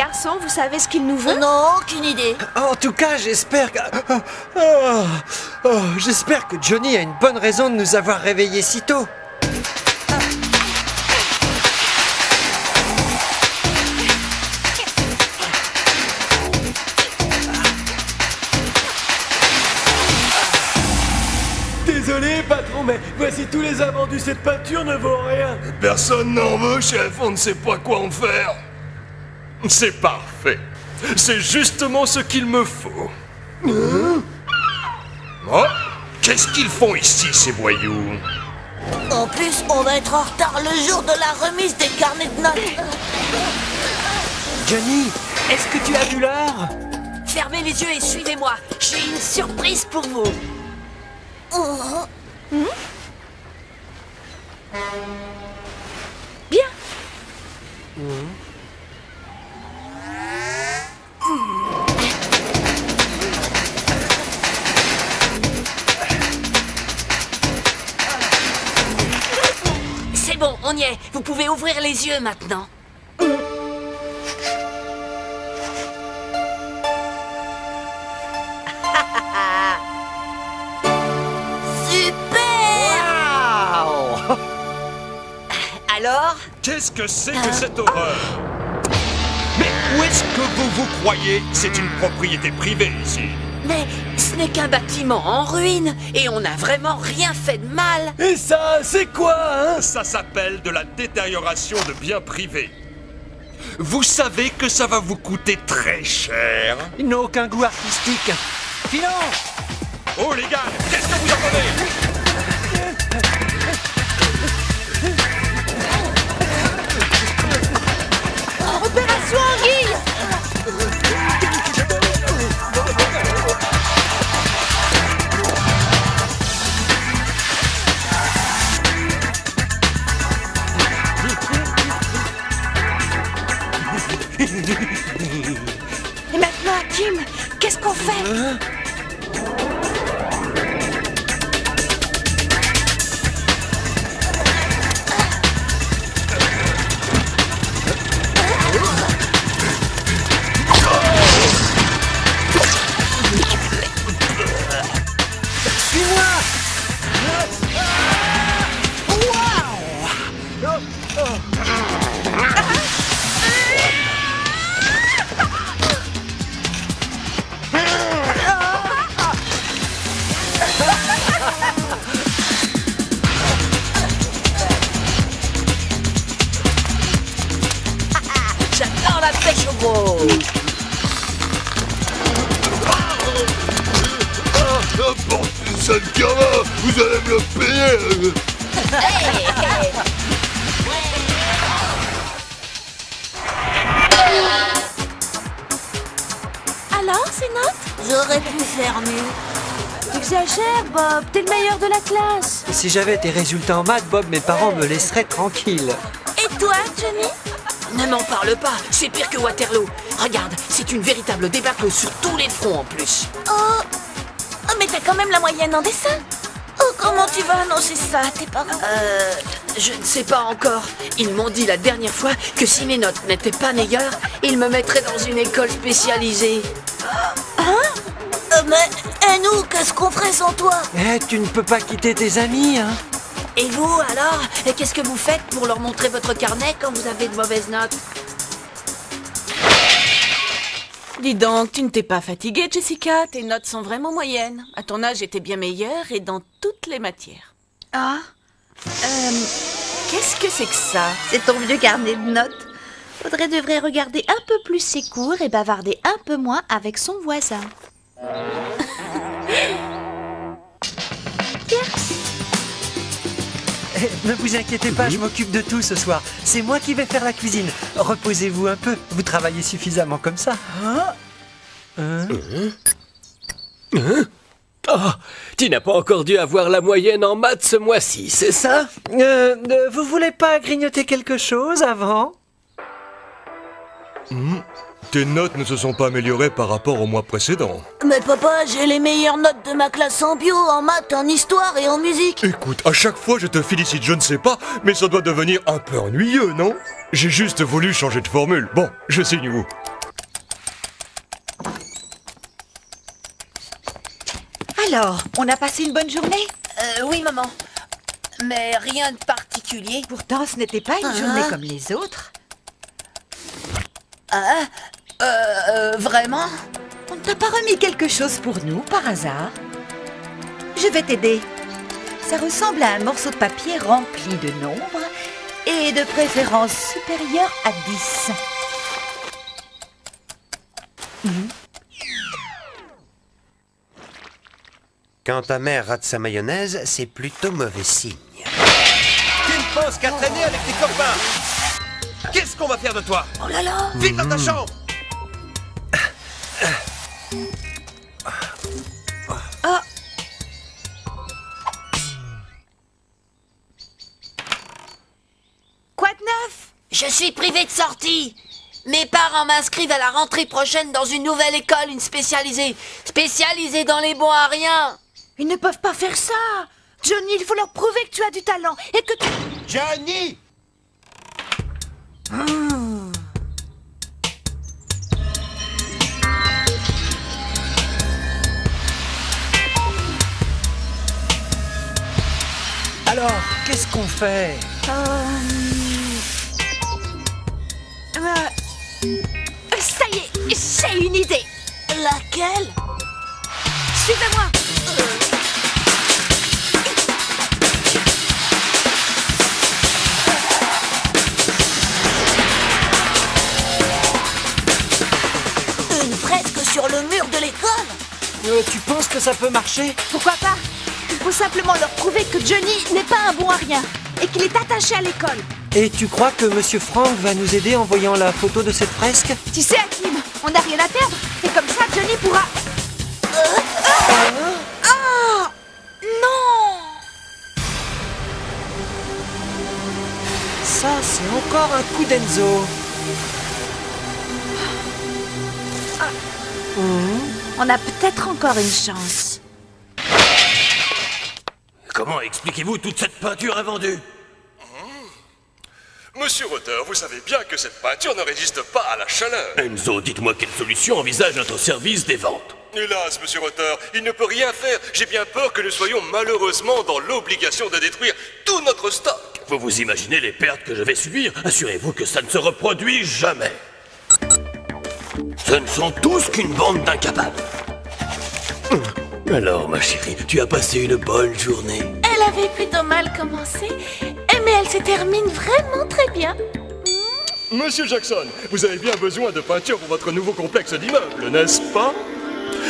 garçons, vous savez ce qu'il nous veut? Non, aucune idée. En tout cas, j'espère que... j'espère que Johnny a une bonne raison de nous avoir réveillés si tôt. Désolé, patron, mais voici tous les invendus. Cette peinture ne vaut rien. Personne n'en veut, chef, on ne sait pas quoi en faire. C'est parfait. C'est justement ce qu'il me faut. Oh, qu'est-ce qu'ils font ici, ces voyous? En plus, on va être en retard le jour de la remise des carnets de notes. Johnny, est-ce que tu as vu l'heure? Fermez les yeux et suivez-moi. J'ai une surprise pour vous. Oh. Bien. C'est bon, on y est. Vous pouvez ouvrir les yeux maintenant. Waouh! Alors? Qu'est-ce que c'est que cette horreur? Mais où est-ce que vous vous croyez? C'est une propriété privée ici. Mais ce n'est qu'un bâtiment en ruine et on n'a vraiment rien fait de mal. Et ça, c'est quoi, hein? Ça s'appelle de la détérioration de biens privés. Vous savez que ça va vous coûter très cher. Il n'a aucun goût artistique. Filons! Oh les gars, qu'est-ce que vous entendez? Opération Anguille. Et maintenant, Kim, qu'est-ce qu'on fait? J'adore la pêche au gros. Bon, sale gamin, vous allez me le payer. Alors, ces notes? J'aurais pu faire mieux. T'exagères, Bob. T'es le meilleur de la classe. Si j'avais tes résultats en maths, Bob, mes parents me laisseraient tranquille. Et toi, Johnny? Ne m'en parle pas. C'est pire que Waterloo. Regarde, c'est une véritable débâcle sur tous les fronts en plus. Oh, mais t'as quand même la moyenne en dessin. Oh, comment tu vas annoncer ça à tes parents? Je ne sais pas encore. Ils m'ont dit la dernière fois que si mes notes n'étaient pas meilleures, ils me mettraient dans une école spécialisée. Mais, et nous, qu'est-ce qu'on ferait sans toi? Eh, tu ne peux pas quitter tes amis, hein? Et vous, alors? Qu'est-ce que vous faites pour leur montrer votre carnet quand vous avez de mauvaises notes? Dis donc, tu ne t'es pas fatiguée, Jessica? Tes notes sont vraiment moyennes. À ton âge, j'étais bien meilleure et dans toutes les matières. Ah, Qu'est-ce que c'est que ça? c'est ton vieux carnet de notes. Audrey devrait regarder un peu plus ses cours et bavarder un peu moins avec son voisin. Ne vous inquiétez pas, je m'occupe de tout ce soir. C'est moi qui vais faire la cuisine. Reposez-vous un peu, vous travaillez suffisamment comme ça. Oh, tu n'as pas encore dû avoir la moyenne en maths ce mois-ci, c'est ça? Vous voulez pas grignoter quelque chose avant? Tes notes ne se sont pas améliorées par rapport au mois précédent. Mais papa, j'ai les meilleures notes de ma classe en bio, en maths, en histoire et en musique. Écoute, à chaque fois je te félicite, je ne sais pas, mais ça doit devenir un peu ennuyeux, non? J'ai juste voulu changer de formule. Bon, je signe où? Alors, on a passé une bonne journée? Oui, maman. Mais rien de particulier. Pourtant, ce n'était pas une journée comme les autres. Vraiment? On ne t'a pas remis quelque chose pour nous, par hasard? Je vais t'aider. Ça ressemble à un morceau de papier rempli de nombres et de préférence supérieure à 10. Quand ta mère rate sa mayonnaise, c'est plutôt mauvais signe. Tu ne penses qu'à traîner avec tes copains. Qu'est-ce qu'on va faire de toi? Oh là là! Vite dans ta chambre. Quoi de neuf? Je suis privé de sortie. Mes parents m'inscrivent à la rentrée prochaine dans une nouvelle école, une spécialisée. Spécialisée dans les bons à rien. Ils ne peuvent pas faire ça. Johnny, il faut leur prouver que tu as du talent et que tu... Johnny! Alors, qu'est-ce qu'on fait? Ça y est, j'ai une idée. Laquelle? Suivez-moi. Une fresque sur le mur de l'école? Tu penses que ça peut marcher? Pourquoi pas? Il faut simplement leur prouver que Johnny n'est pas un bon à rien et qu'il est attaché à l'école. Et tu crois que Monsieur Frank va nous aider en voyant la photo de cette fresque? Tu sais, Hakim, on n'a rien à perdre. Et comme ça, Johnny pourra... Non! Ça, c'est encore un coup d'Enzo. On a peut-être encore une chance. Comment expliquez-vous toute cette peinture invendue? Monsieur Rotter, vous savez bien que cette peinture ne résiste pas à la chaleur. Enzo, dites-moi quelle solution envisage notre service des ventes. Hélas, monsieur Rotter, il ne peut rien faire. J'ai bien peur que nous soyons malheureusement dans l'obligation de détruire tout notre stock. Vous vous imaginez les pertes que je vais subir? Assurez-vous que ça ne se reproduit jamais. Ce ne sont tous qu'une bande d'incapables. Alors, ma chérie, tu as passé une bonne journée? Elle avait plutôt mal commencé, mais elle se termine vraiment très bien. Monsieur Jackson, vous avez bien besoin de peinture pour votre nouveau complexe d'immeubles, n'est-ce pas?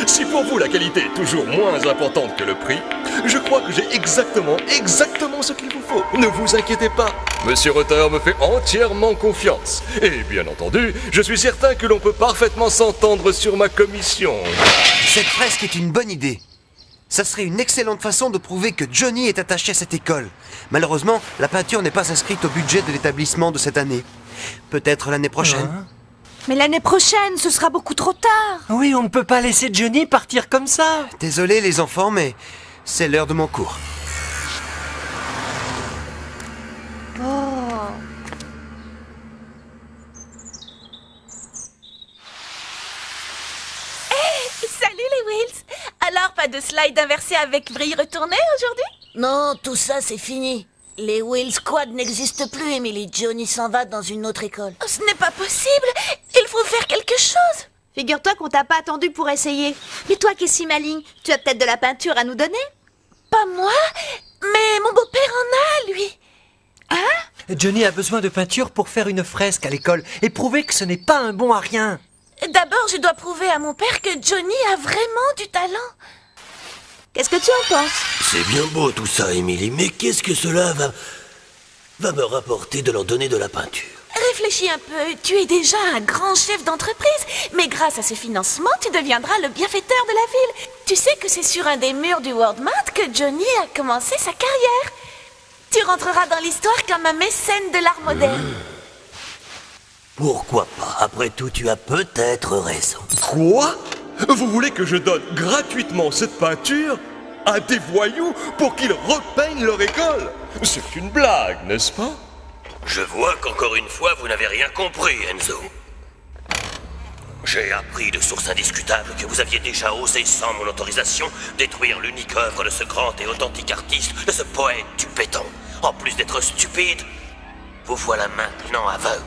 Si pour vous la qualité est toujours moins importante que le prix, je crois que j'ai exactement ce qu'il vous faut. Ne vous inquiétez pas. Monsieur Rotter me fait entièrement confiance. Et bien entendu, je suis certain que l'on peut parfaitement s'entendre sur ma commission. Cette fresque est une bonne idée. Ça serait une excellente façon de prouver que Johnny est attaché à cette école. Malheureusement, la peinture n'est pas inscrite au budget de l'établissement de cette année. Peut-être l'année prochaine. Mais l'année prochaine, ce sera beaucoup trop tard. Oui, on ne peut pas laisser Johnny partir comme ça. Désolé les enfants, mais c'est l'heure de mon cours. Salut les Wills. Alors, pas de slide inversé avec vrille retournée aujourd'hui? Non, tout ça c'est fini. Les Will Squad n'existent plus, Emily. Johnny s'en va dans une autre école. Oh, ce n'est pas possible. Il faut faire quelque chose. Figure-toi qu'on t'a pas attendu pour essayer. Mais toi qui es si maligne, tu as peut-être de la peinture à nous donner? Pas moi, mais mon beau-père en a, lui. Johnny a besoin de peinture pour faire une fresque à l'école et prouver que ce n'est pas un bon à rien. D'abord, je dois prouver à mon père que Johnny a vraiment du talent. Qu'est-ce que tu en penses? C'est bien beau tout ça, Emily, mais qu'est-ce que cela va me rapporter de leur donner de la peinture? Réfléchis un peu, tu es déjà un grand chef d'entreprise, mais grâce à ce financement, tu deviendras le bienfaiteur de la ville. Tu sais que c'est sur un des murs du World Mart que Johnny a commencé sa carrière. Tu rentreras dans l'histoire comme un mécène de l'art moderne. Pourquoi pas? Après tout, tu as peut-être raison. Quoi? Vous voulez que je donne gratuitement cette peinture à des voyous pour qu'ils repeignent leur école? C'est une blague, n'est-ce pas? Je vois qu'encore une fois, vous n'avez rien compris, Enzo. J'ai appris de sources indiscutables que vous aviez déjà osé, sans mon autorisation, détruire l'unique œuvre de ce grand et authentique artiste, de ce poète du béton. En plus d'être stupide, vous voilà maintenant aveugle.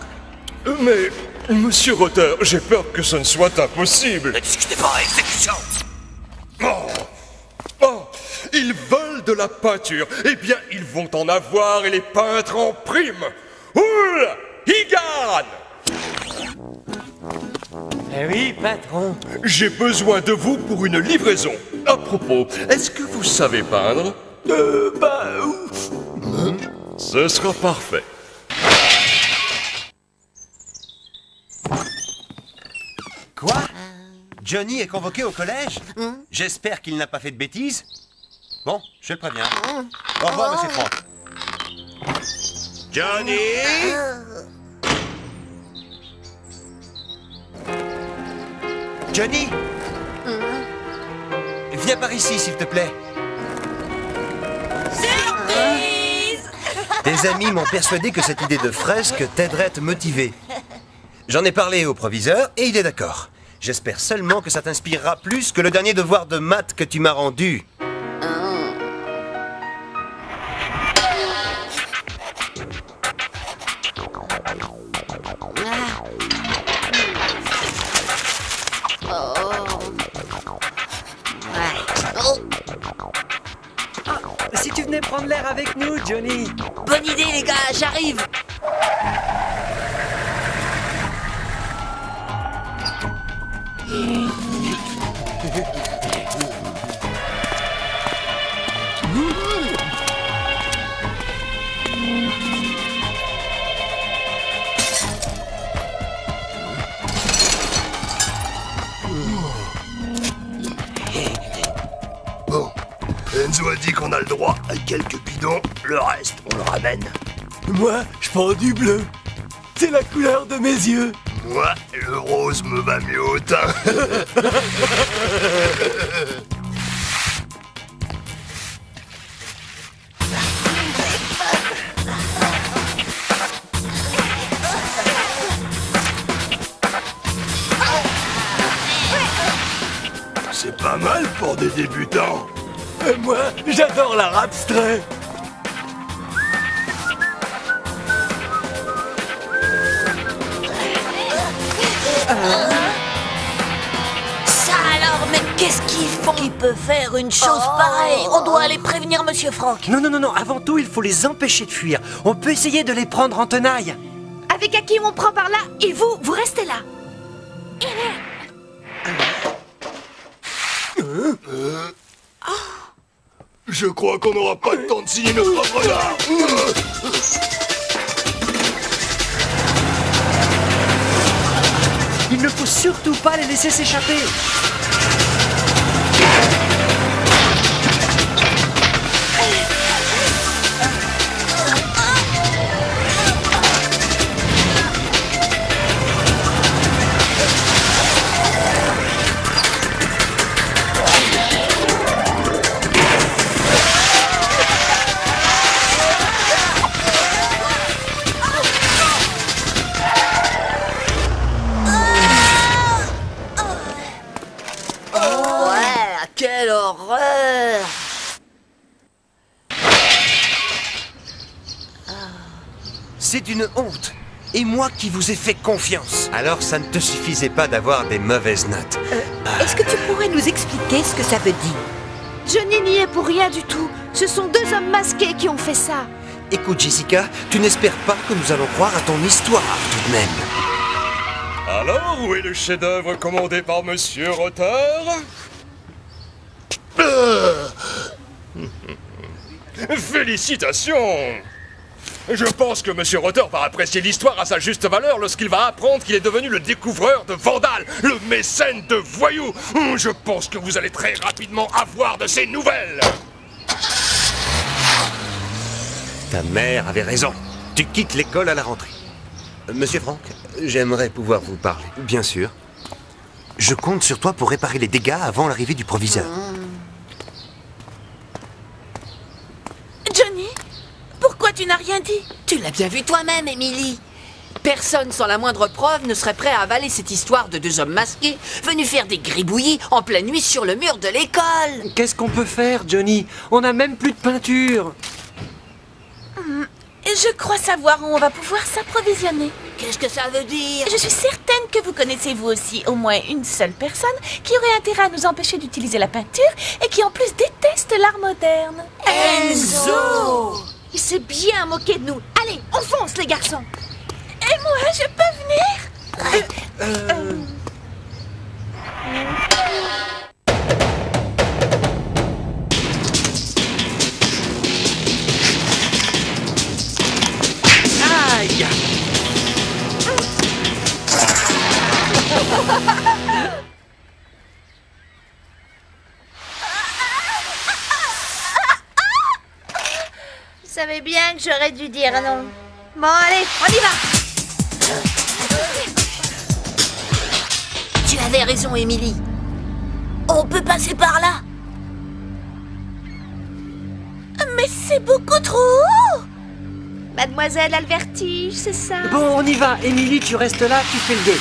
Mais, monsieur Rotter, j'ai peur que ce ne soit impossible. Ne discutez pas, exécution. Oh, ils veulent de la peinture. Eh bien, ils vont en avoir et les peintres en prime. Oula, ils gagnent. Eh oui, patron. J'ai besoin de vous pour une livraison. À propos, est-ce que vous savez peindre? Ce sera parfait. Quoi? Johnny est convoqué au collège? J'espère qu'il n'a pas fait de bêtises. Bon, je le préviens. Au revoir, monsieur Franck. Johnny! Johnny! Viens par ici, s'il te plaît. Surprise! Tes amis m'ont persuadé que cette idée de fresque t'aiderait à te motiver. J'en ai parlé au proviseur et il est d'accord. J'espère seulement que ça t'inspirera plus que le dernier devoir de maths que tu m'as rendu. Si tu venais prendre l'air avec nous, Johnny. Bonne idée, les gars, j'arrive. Bon, Enzo a dit qu'on a le droit à quelques bidons, le reste, on le ramène. Moi, je prends du bleu. C'est la couleur de mes yeux. Moi, le rose me va mieux au teint. C'est pas mal pour des débutants. Moi, j'adore l'art abstrait. Ça alors, mais qu'est-ce qu'ils font? Qui peut faire une chose pareille? On doit aller prévenir Monsieur Franck. Non, non, non, non. Avant tout, il faut les empêcher de fuir. On peut essayer de les prendre en tenaille. Avec Hakim, on prend par là, et vous restez là. Je crois qu'on n'aura pas le temps de signer notre propre art. Il ne faut surtout pas les laisser s'échapper. Quelle horreur! C'est une honte. Et moi qui vous ai fait confiance. Alors ça ne te suffisait pas d'avoir des mauvaises notes. Est-ce que tu pourrais nous expliquer ce que ça veut dire? Johnny n'y est pour rien du tout. Ce sont deux hommes masqués qui ont fait ça. Écoute Jessica, tu n'espères pas que nous allons croire à ton histoire tout de même. Alors, où est le chef-d'œuvre commandé par monsieur Rotter? Félicitations! Je pense que monsieur Rotter va apprécier l'histoire à sa juste valeur lorsqu'il va apprendre qu'il est devenu le découvreur de Vandal, le mécène de voyous. Je pense que vous allez très rapidement avoir de ces nouvelles. Ta mère avait raison. Tu quittes l'école à la rentrée. Monsieur Franck, j'aimerais pouvoir vous parler. Bien sûr. Je compte sur toi pour réparer les dégâts avant l'arrivée du proviseur. Johnny, pourquoi tu n'as rien dit? Tu l'as bien vu toi-même, Emily. Personne sans la moindre preuve ne serait prêt à avaler cette histoire de deux hommes masqués venus faire des gribouillis en pleine nuit sur le mur de l'école. Qu'est-ce qu'on peut faire, Johnny? On n'a même plus de peinture. Je crois savoir où on va pouvoir s'approvisionner. Qu'est-ce que ça veut dire? Je suis certaine que vous connaissez vous aussi au moins une seule personne qui aurait intérêt à nous empêcher d'utiliser la peinture et qui en plus déteste l'art moderne. Enzo! Il s'est bien moqué de nous. Allez, on fonce les garçons. Et moi, je peux venir? Aïe! Je savais bien que j'aurais dû dire non. Bon, allez, on y va. Tu avais raison, Émilie. On peut passer par là. Mais c'est beaucoup trop haut! Mademoiselle a le vertige, c'est ça? Bon, on y va. Émilie, tu restes là, tu fais le guet.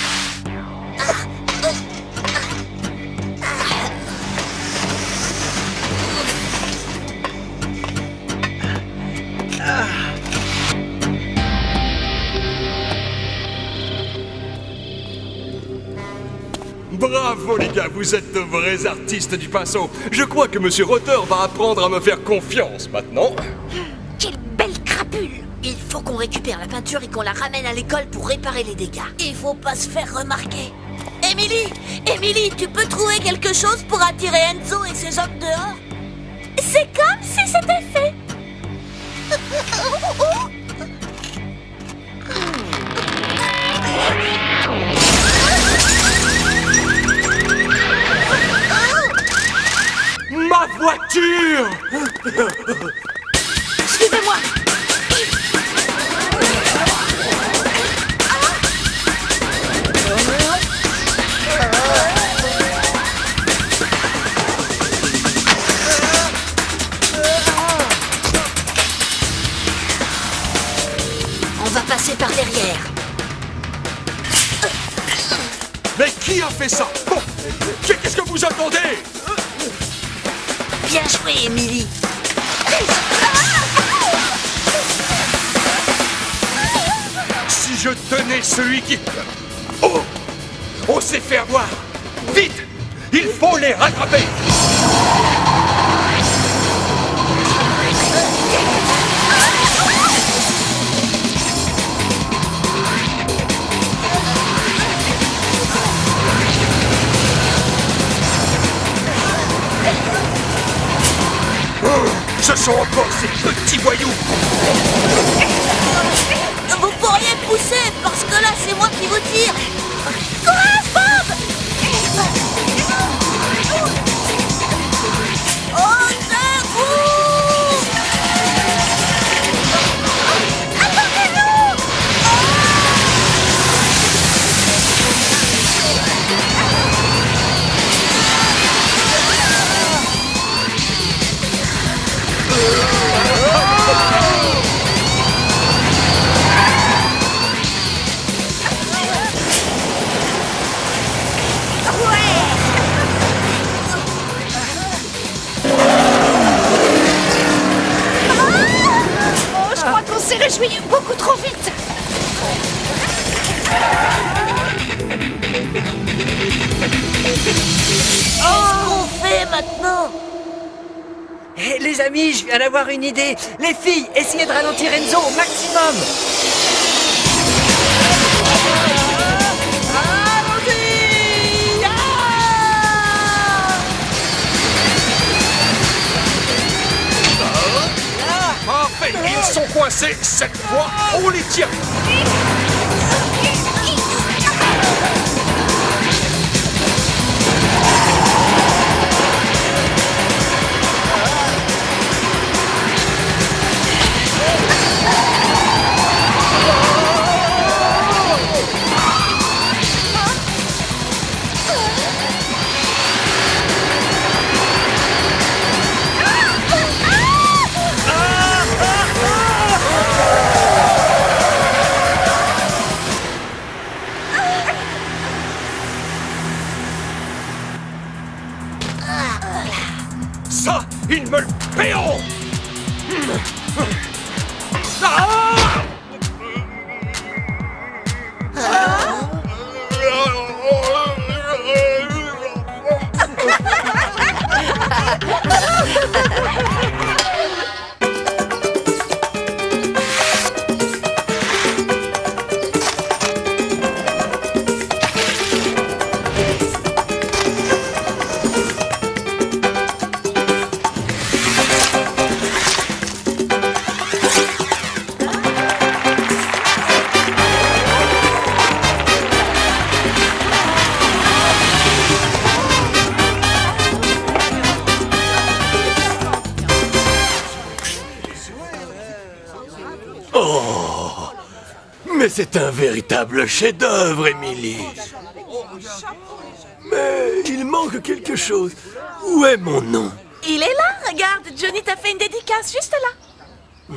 Bravo les gars, vous êtes de vrais artistes du pinceau. Je crois que Monsieur Rotter va apprendre à me faire confiance maintenant. Quelle belle crapule! Il faut qu'on récupère la peinture et qu'on la ramène à l'école pour réparer les dégâts. Il faut pas se faire remarquer. Émilie, tu peux trouver quelque chose pour attirer Enzo et ses hommes dehors? C'est comme si c'était fait. Ma voiture! Suivez-moi. On va passer par derrière. Mais qui a fait ça? Bon, qu'est-ce que vous attendez? Bien joué, Émilie. Si je tenais celui qui... Oh! On s'est fait avoir! Vite! Il faut les rattraper! Ce sont encore ces petits voyous! Vous pourriez pousser, parce que là, c'est moi qui vous tire. Courage, Bob! Au secours! Attendez-nous! Oh, je crois qu'on s'est réjoui beaucoup trop vite. Qu'est-ce qu'on fait maintenant? Hé, les amis, je viens d'avoir une idée. Les filles, essayez de ralentir Enzo au maximum. Parfait! Ils sont coincés! Cette fois, on les tient! Ça, ils me le paieront. Oh, mais c'est un véritable chef-d'œuvre, Emily. Mais il manque quelque chose. Où est mon nom? Il est là, regarde, Johnny t'a fait une dédicace juste là.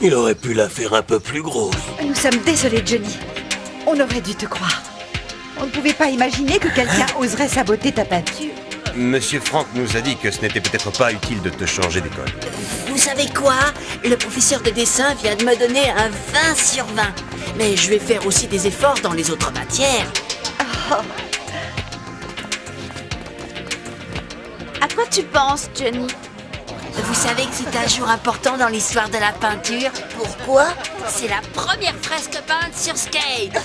Il aurait pu la faire un peu plus grosse. Nous sommes désolés, Johnny. On aurait dû te croire. On ne pouvait pas imaginer que quelqu'un oserait saboter ta peinture. Monsieur Frank nous a dit que ce n'était peut-être pas utile de te changer d'école. Vous savez quoi? Le professeur de dessin vient de me donner un 20 sur 20. Mais je vais faire aussi des efforts dans les autres matières. À quoi tu penses, Johnny? Vous savez que c'est un jour important dans l'histoire de la peinture? Pourquoi? C'est la première fresque peinte sur skate.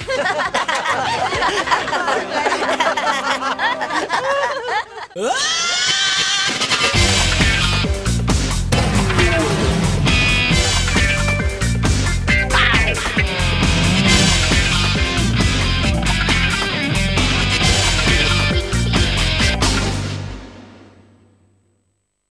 Ah!